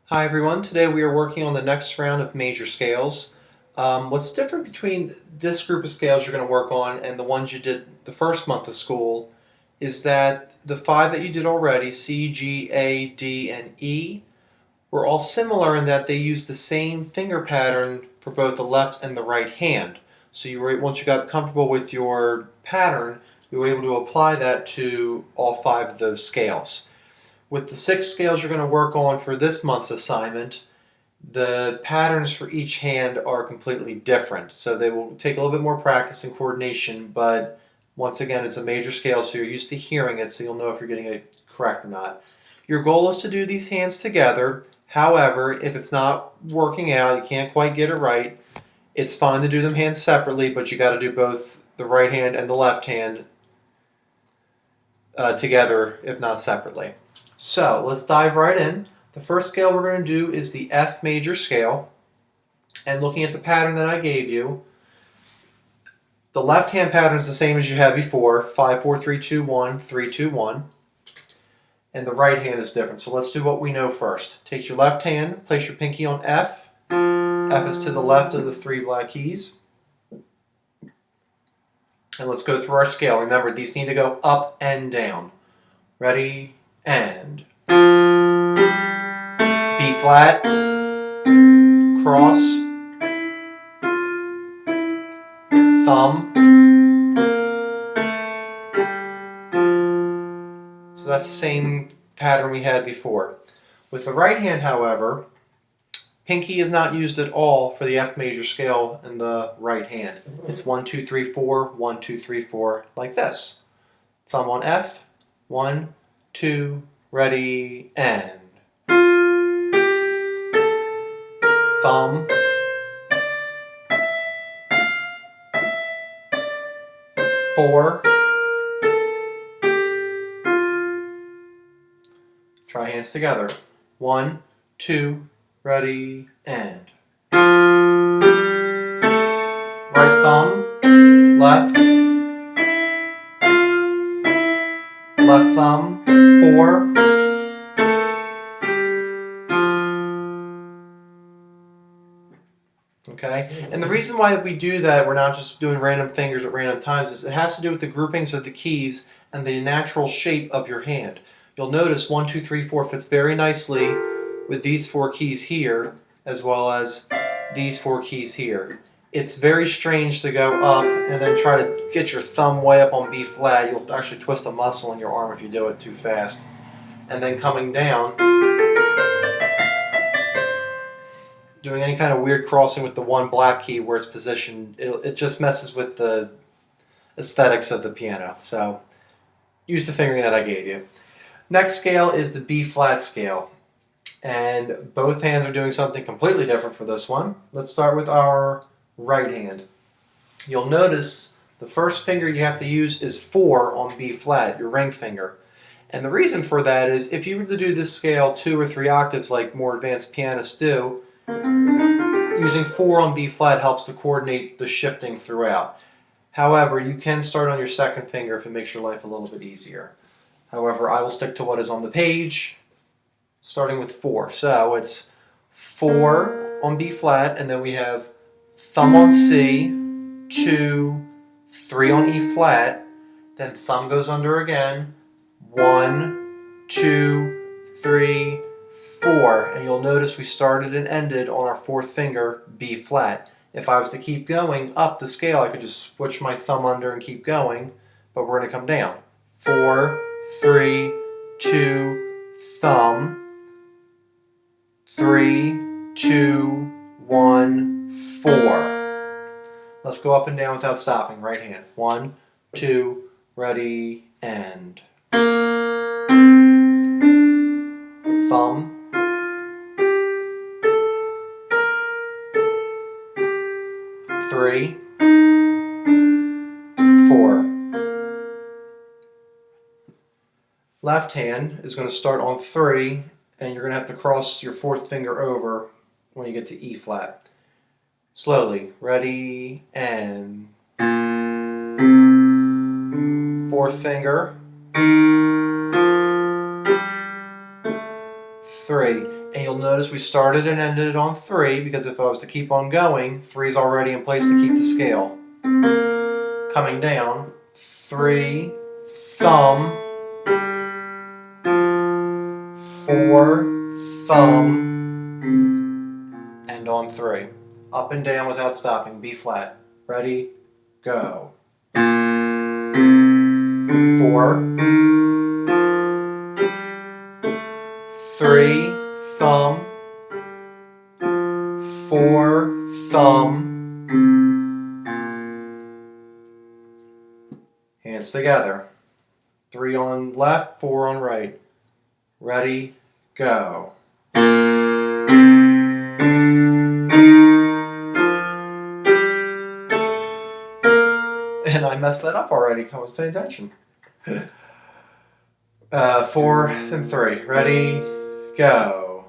Hi everyone, today we are working on the next round of major scales. What's different between this group of scales you're going to work on and the ones you did the first month of school is that the five that you did already, C, G, A, D, and E, were all similar in that they use the same finger pattern for both the left and the right hand. So once you got comfortable with your pattern, you were able to apply that to all five of those scales. With the six scales you're going to work on for this month's assignment, the patterns for each hand are completely different. So they will take a little bit more practice and coordination, but once again, it's a major scale, so you're used to hearing it, so you'll know if you're getting it correct or not. Your goal is to do these hands together. However, if it's not working out, you can't quite get it right, it's fine to do them hands separately, but you got to do both the right hand and the left hand together, if not separately. So let's dive right in. The first scale we're going to do is the F major scale. And looking at the pattern that I gave you, the left hand pattern is the same as you had before, 5, 4, 3, 2, 1, 3, 2, 1. And the right hand is different. So let's do what we know first. Take your left hand, place your pinky on F. F is to the left of the three black keys. And let's go through our scale. Remember, these need to go up and down. Ready? And B flat, cross, thumb. So that's the same pattern we had before. With the right hand, however, pinky is not used at all for the F major scale in the right hand. It's 1, 2, 3, 4, 1, 2, 3, 4, like this. Thumb on F, 1, 2, ready, and thumb, four. Try hands together. 1, 2, ready, and right thumb, left, left thumb, 4. Okay, and the reason why we do that, we're not just doing random fingers at random times, is it has to do with the groupings of the keys and the natural shape of your hand. You'll notice 1, 2, 3, 4 fits very nicely with these 4 keys here, as well as these 4 keys here. It's very strange to go up and then try to get your thumb way up on B flat. You'll actually twist a muscle in your arm if you do it too fast. And then coming down, doing any kind of weird crossing with the one black key where it's positioned, it just messes with the aesthetics of the piano. So use the fingering that I gave you. Next scale is the B flat scale. And both hands are doing something completely different for this one. Let's start with our right hand. You'll notice the first finger you have to use is 4 on B flat, your ring finger. And the reason for that is if you were to do this scale 2 or 3 octaves like more advanced pianists do, using 4 on B flat helps to coordinate the shifting throughout. However, you can start on your second finger if it makes your life a little bit easier. However, I will stick to what is on the page, starting with 4. So it's 4 on B flat, and then we have thumb on C, 2, 3 on E flat, then thumb goes under again, 1, 2, 3, 4, and you'll notice we started and ended on our 4th finger, B flat. If I was to keep going up the scale, I could just switch my thumb under and keep going, but we're going to come down. 4, 3, 2, thumb, 3, 2, 1, 4. Let's go up and down without stopping. Right hand. 1, 2, ready, and thumb, 3, 4. Left hand is going to start on 3, and you're going to have to cross your 4th finger over when you get to E flat. Slowly. Ready, and 4th finger, 3. And you'll notice we started and ended it on 3 because if I was to keep on going, 3 is already in place to keep the scale. Coming down, 3, thumb, 4, thumb, and on 3. Up and down without stopping, B flat. Ready, go. 4, 3, thumb, 4, thumb, hands together. 3 on left, 4 on right. Ready, go. And I messed that up already. I was paying attention. 4 and 3. Ready, go.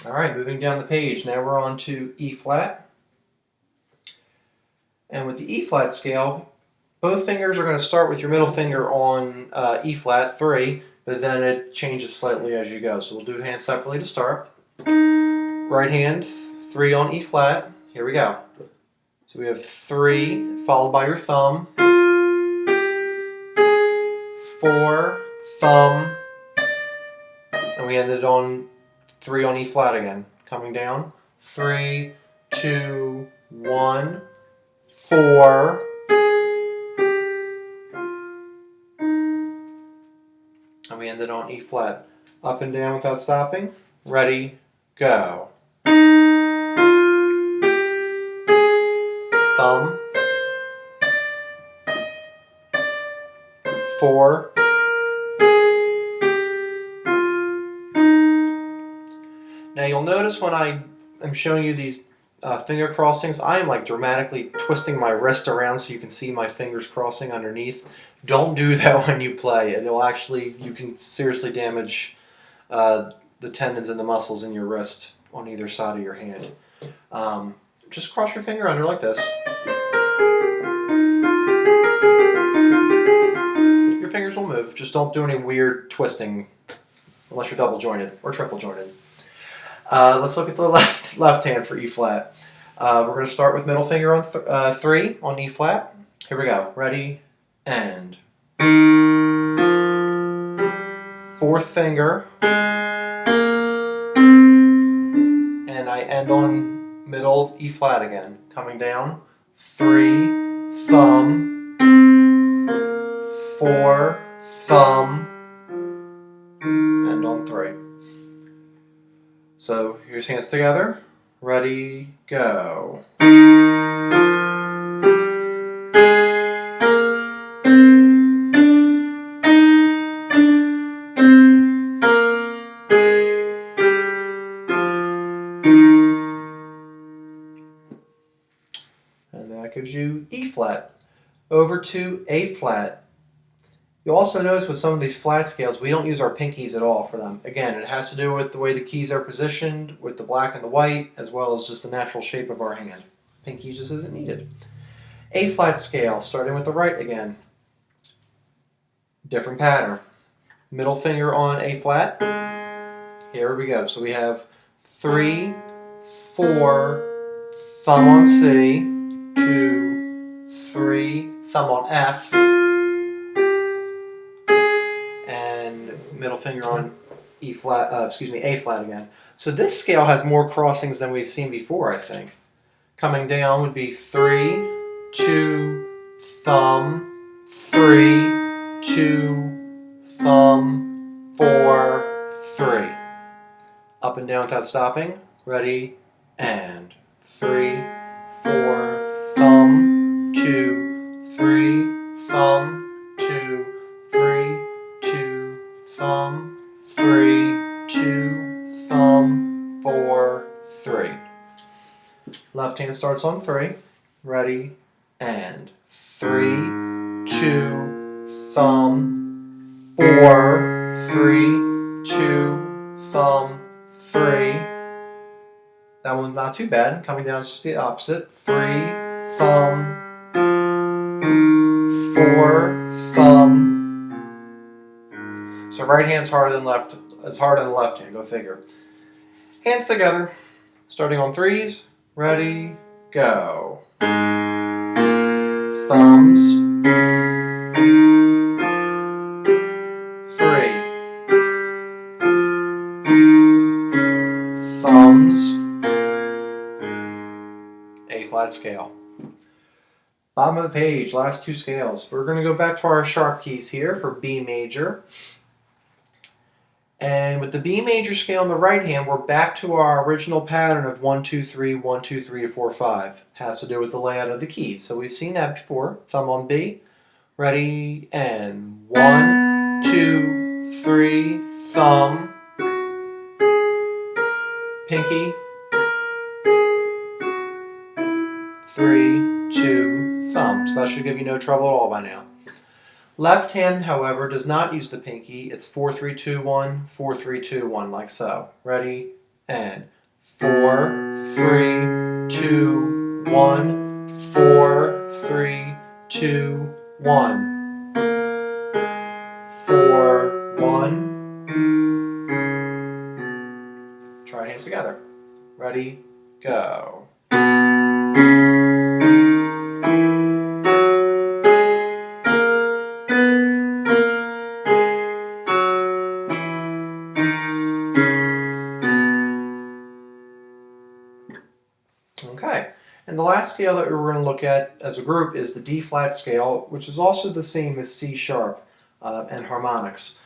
All right, moving down the page. Now we're on to E flat. And with the E flat scale, both fingers are going to start with your middle finger on E flat 3, but then it changes slightly as you go. So we'll do hands separately to start. Right hand, 3 on E flat. Here we go. So we have 3 followed by your thumb, 4, thumb, and we ended on 3 on E flat again. Coming down, 3, 2, 1, 4, and we ended on E flat. Up and down without stopping. Ready, go. Thumb, 4, now you'll notice when I am showing you these finger crossings, I am like dramatically twisting my wrist around so you can see my fingers crossing underneath. Don't do that when you play. It'll actually, you can seriously damage the tendons and the muscles in your wrist on either side of your hand. Just cross your finger under like this. Your fingers will move. Just don't do any weird twisting unless you're double jointed or triple jointed. Let's look at the left hand for E flat. We're going to start with middle finger on 3 on E flat. Here we go. Ready, and 4th finger, and I end on middle E flat again. Coming down, 3, thumb, 4, thumb, and on 3. So here's hands together. Ready, go. And that gives you E flat. Over to A flat. You'll also notice with some of these flat scales, we don't use our pinkies at all for them. Again, it has to do with the way the keys are positioned, with the black and the white, as well as just the natural shape of our hand. Pinky just isn't needed. A flat scale, starting with the right again. Different pattern. Middle finger on A flat. Here we go. So we have 3, 4, thumb on C, 2, 3, thumb on F, and middle finger on A flat again. So this scale has more crossings than we've seen before, I think. Coming down would be 3, 2, thumb, 3, 2, thumb, 4, 3. Up and down without stopping. Ready, and 3, 4, thumb, 2, 3, thumb, 2, 3, 2, thumb, 3, 2, thumb, 4, 3. Left hand starts on 3. Ready, and 3, 2, thumb, 4, 3, 2, thumb, 3. That one's not too bad. Coming down is just the opposite. 3, thumb, 4, thumb. So right hand's harder than left. It's harder than the left hand. Go figure. Hands together. Starting on 3s. Ready, go. Thumbs. 3. Thumbs. A flat scale. Bottom of the page, last 2 scales. We're going to go back to our sharp keys here for B major. And with the B major scale on the right hand, we're back to our original pattern of 1, 2, 3, 1, 2, 3, 4, 5. Has to do with the layout of the keys. So we've seen that before. Thumb on B. Ready, and 1, 2, 3, thumb, pinky, 3, 2, thumb. So that should give you no trouble at all by now. Left hand, however, does not use the pinky. It's 4, 3, 2, 1, 4, 3, 2, 1, like so. Ready, and 4, 3, 2, 1, 4, 3, 2, 1, 4, 1. Try hands together. Ready, go. Okay, and the last scale that we're going to look at as a group is the D flat scale, which is also the same as C sharp and harmonics.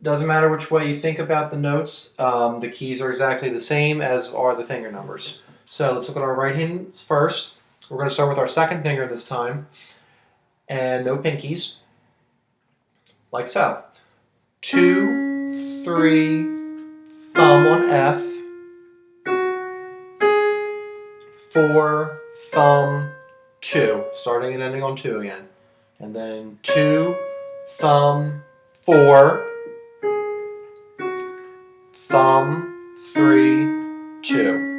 Doesn't matter which way you think about the notes, the keys are exactly the same as are the finger numbers. So let's look at our right hands first. We're going to start with our second finger this time, and no pinkies, like so. 2, 3, thumb on F. 4, thumb, 2, starting and ending on 2 again. And then 2, thumb, 4, thumb, 3, 2.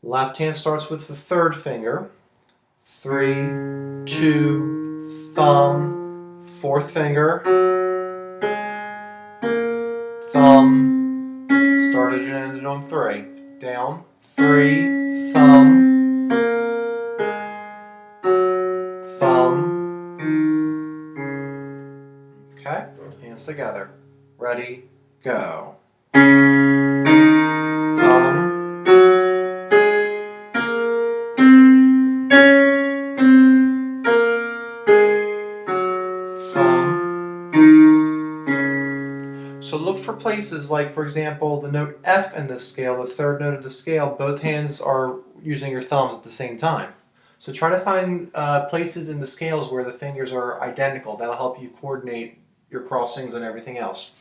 Left hand starts with the third finger. 3, 2, thumb, fourth finger, thumb, started and ended on 3. Down. 3, thumb, thumb. Okay, hands together. Ready, go. Thumb, thumb. So look for places like, for example, the note F in this scale, the third note of the scale, both hands are using your thumbs at the same time. So try to find places in the scales where the fingers are identical. That'll help you coordinate your crossings and everything else.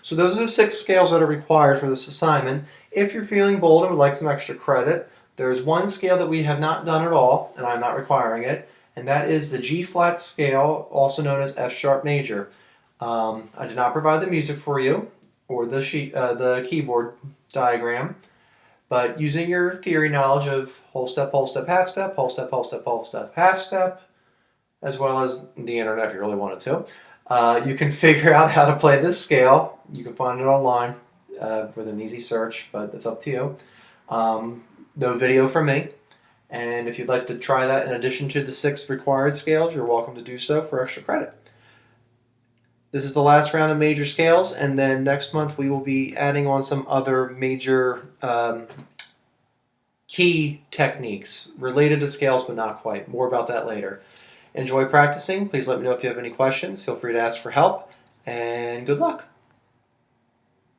So those are the 6 scales that are required for this assignment. If you're feeling bold and would like some extra credit, there's one scale that we have not done at all, and I'm not requiring it, and that is the G flat scale, also known as F sharp major. I did not provide the music for you or the keyboard diagram, but using your theory knowledge of whole step, half step, whole step, half step, as well as the internet if you really wanted to, you can figure out how to play this scale. You can find it online with an easy search, but it's up to you. No video from me. And if you'd like to try that in addition to the 6 required scales, you're welcome to do so for extra credit. This is the last round of major scales, and then next month we will be adding on some other major key techniques related to scales, but not quite. More about that later. Enjoy practicing. Please let me know if you have any questions. Feel free to ask for help, and good luck.